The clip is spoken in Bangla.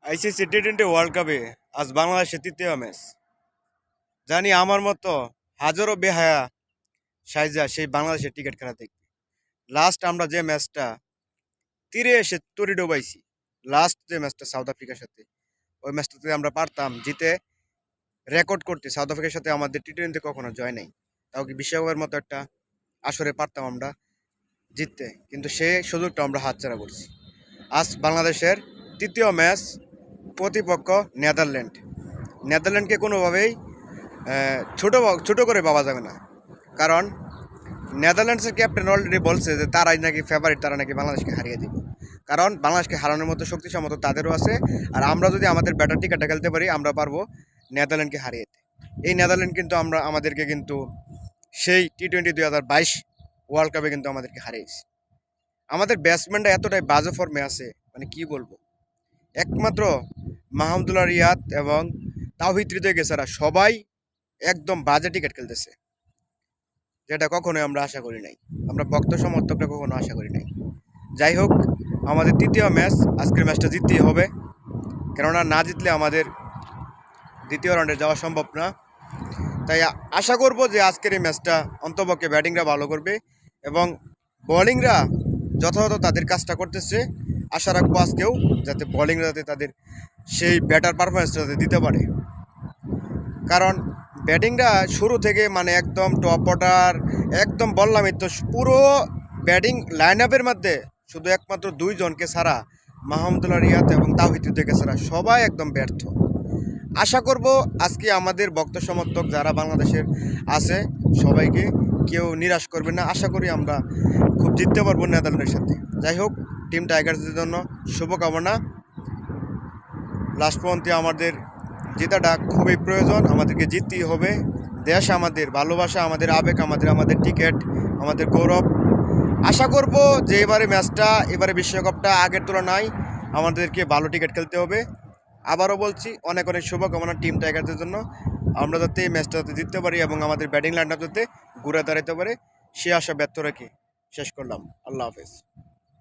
আইসিসি টি-20 ওয়ার্ল্ড কাপে আজ বাংলাদেশের তৃতীয় ম্যাচ। জানি আমার মতো হাজারো বেহায়া সাইজা সেই বাংলাদেশের টিকিট খেলা দেখবে। লাস্ট আমরা যে ম্যাচটা তীরে এসে তরি ডোবাইছি, লাস্ট যে ম্যাচটা সাউথ আফ্রিকার সাথে, ওই ম্যাচটাতে আমরা পারতাম জিতে রেকর্ড করতে। সাউথ আফ্রিকার সাথে আমাদের টি-20 কখনো জয় নাই, তাও কি বিশ্বকাপের মতো একটা আসরে পারতাম আমরা জিততে, কিন্তু সে সুযোগটা আমরা হাতছাড়া করছি। আজ বাংলাদেশের তৃতীয় ম্যাচ, প্রতিপক্ষ নেদারল্যান্ড। নেদারল্যান্ডকে কোনোভাবেই ছোট করে ভাবা যাবে না, কারণ নেদারল্যান্ডসের ক্যাপ্টেন অলরেডি বলছে যে তারাই নাকি ফেভারিট, তারা নাকি বাংলাদেশকে হারিয়ে দিবে। কারণ বাংলাদেশকে হারানোর মতো শক্তি সামর্থ্য তাদেরও আছে, আর আমরা যদি আমাদের ব্যাটার টিকাটা খেলতে পারি আমরা পারবো নেদারল্যান্ডকে হারিয়ে দিতে। এই নেদারল্যান্ড কিন্তু আমাদেরকে কিন্তু সেই টি-20 2022 ওয়ার্ল্ড কাপে কিন্তু আমাদেরকে হারিয়েছে। আমাদের ব্যাটসম্যানরা এতটাই বাজে ফর্মে আছে, মানে কি বলবো। একমাত্র মাহমুদুল্লাহ রিয়াদ এবং তাওহিদ হৃদয় গেছারা সবাই একদম বাজে টিকিট খেলতেছে, যেটা কখনোই আমরা আশা করি নাই। আমরা ভক্ত সমর্থকরা কখনো আশা করি নাই। যাই হোক, আমাদের তৃতীয় ম্যাচ, আজকের ম্যাচটা জিততেই হবে, কেননা না জিতলে আমাদের দ্বিতীয় রাউন্ডে যাওয়া সম্ভব না। তাই আশা করব যে আজকের এই ম্যাচটা অন্তপক্ষে ব্যাটিংরা ভালো করবে এবং বোলিংরা যথাযথ তাদের কাজটা করতেছে। আশা রাখবো আজকেও যাতে বোলিংরা যাতে তাদের সেই ব্যাটার পারফরমেন্সটা যাতে দিতে পারে, কারণ ব্যাটিংরা শুরু থেকে মানে একদম টপ অর্ডার, একদম বললামই তো, পুরো ব্যাটিং লাইন আপের মধ্যে শুধু একমাত্র দুইজনকে ছাড়া, মাহমুদুল্লাহ রিয়াদ এবং তাওহিদ হৃদয়কে ছাড়া সবাই একদম ব্যর্থ। আশা করব আজকে আমাদের ভক্ত সমর্থক যারা বাংলাদেশের আছে সবাইকে কেউ নিরাশ করবে না। আশা করি আমরা খুব জিততে পারবো নেদারল্যান্ডের সাথে। যাই হোক, টিম টাইগার্সের জন্য শুভকামনা। লাস্ট পর্যন্ত আমাদের জেতাটা খুবই প্রয়োজন, আমাদেরকে জিততেই হবে। দেশ আমাদের, ভালোবাসা আমাদের, আবেগ আমাদের, আমাদের টিকিট আমাদের গৌরব। আশা করব যে এবারে বিশ্বকাপটা আগের তুলনায় আমাদেরকে ভালো টিকিট খেলতে হবে। আবারও বলছি, অনেক অনেক শুভকামনা টিম টাইগারদের জন্য। আমরা যাতে এই ম্যাচটা যাতে জিততে পারি এবং আমাদের ব্যাটিং লাইনটা যাতে ঘুরে দাঁড়াতে পারে, সে আশা ব্যর্থ রেখে শেষ করলাম। আল্লাহ হাফেজ।